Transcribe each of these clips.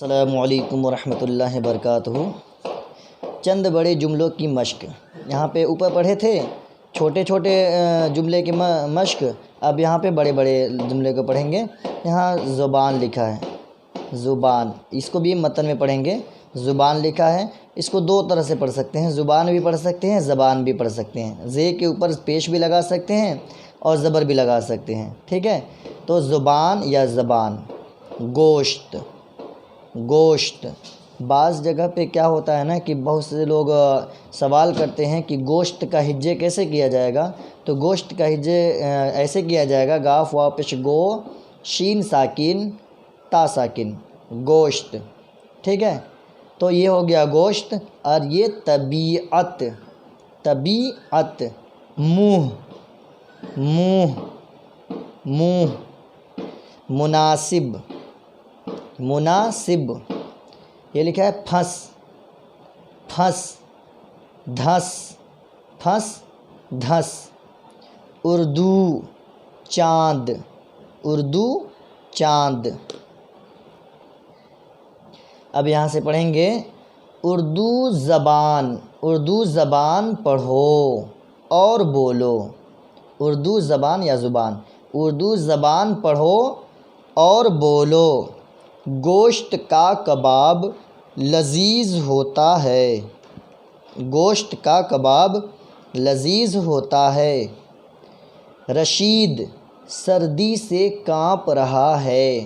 السلام علیکم ورحمۃ اللہ وبرکاتہ۔ چند بڑے جملوں کی مشق۔ یہاں پہ اوپر پڑھے تھے چھوٹے چھوٹے جملے کی مشق، اب یہاں پہ بڑے بڑے جملے کو پڑھیں گے۔ یہاں زبان لکھا ہے، زبان، اس کو بھی متن میں پڑھیں گے۔ زبان لکھا ہے، اس کو دو طرح سے پڑھ سکتے ہیں، زبان بھی پڑھ سکتے ہیں، زبان بھی پڑھ سکتے ہیں۔ زے کے اوپر پیش بھی لگا سکتے ہیں اور زبر بھی لگا سکتے ہیں، ٹھیک ہے۔ تو زبان یا زبان۔ گوشت، گوشت، بعض جگہ پہ کیا ہوتا ہے نا کہ بہت سے لوگ سوال کرتے ہیں کہ گوشت کا ہجے کیسے کیا جائے گا۔ تو گوشت کا ہجے ایسے کیا جائے گا، گاف واپش گو، شین ساکن، تا ساکن، گوشت، ٹھیک ہے۔ تو یہ ہو گیا گوشت، اور یہ طبیعت، طبیعت، منہ، منہ، منہ، مناسب، مناسب، یہ لکھا ہے پھنس، پھنس، دھس، پھنس، دھس۔ اردو، چاند، اردو، چاند۔ اب یہاں سے پڑھیں گے اردو زبان، اردو زبان پڑھو اور بولو۔ اردو زبان یا زبان، اردو زبان پڑھو اور بولو۔ گوشت کا کباب لذیذ ہوتا ہے، گوشت کا کباب لذیذ ہوتا ہے۔ رشید سردی سے کانپ رہا ہے،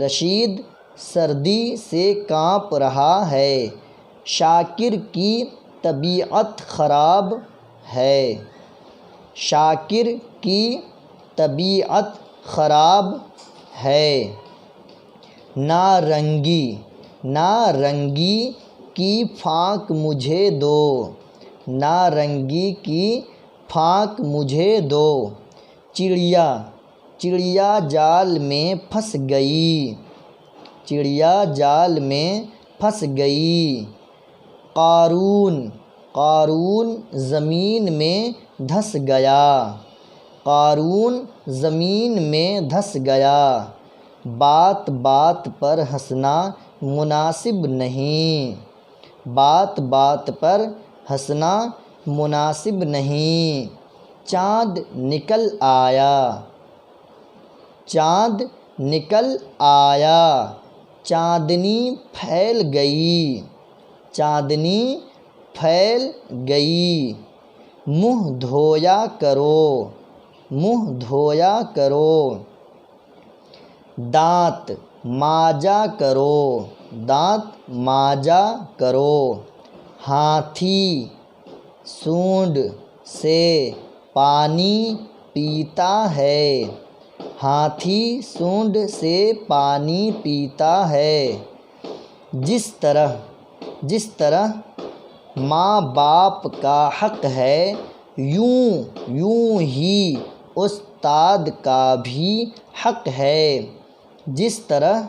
رشید سردی سے کانپ رہا ہے۔ شاکر کی طبیعت خراب ہے، شاکر کی طبیعت خراب ہے۔ نارنگی، نارنگی کی پھانک مجھے دو، نارنگی کی پھانک مجھے دو۔ چڑیا، چڑیا جال میں پھنس گئی، چڑیا جال میں پھنس گئی۔ قارون، قارون زمین میں دھس گیا، قارون زمین میں دھس گیا۔ بات بات پر ہنسنا مناسب نہیں، بات بات پر ہنسنا مناسب نہیں۔ چاند نکل آیا، چاند نکل آیا۔ چاندنی پھیل گئی، چاندنی پھیل گئی۔ منہ دھویا کرو، منہ دھویا کرو۔ دانت مانجا کرو، دانت مانجا کرو۔ ہاتھی سونڈ سے پانی پیتا ہے، ہاتھی سونڈ سے پانی پیتا ہے۔ جس طرح، جس طرح ماں باپ کا حق ہے، یوں یوں ہی استاد کا بھی حق ہے۔ جس طرح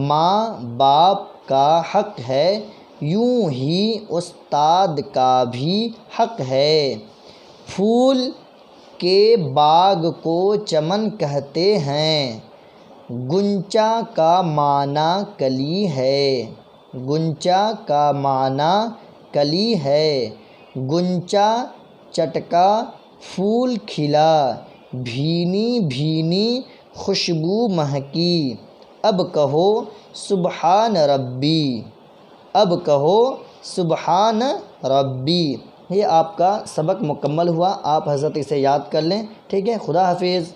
ماں باپ کا حق ہے، یوں ہی استاد کا بھی حق ہے۔ پھول کے باغ کو چمن کہتے ہیں، غنچہ کا معنی کلی ہے، غنچہ کا معنی کلی ہے۔ غنچہ چٹکا پھول کھلا، بھینی بھینی خوشبو مہکی۔ اب کہو سبحان ربی، اب کہو سبحان ربی۔ یہ آپ کا سبق مکمل ہوا، آپ حضرت اسے یاد کر لیں، ٹھیک ہے۔ خدا حافظ۔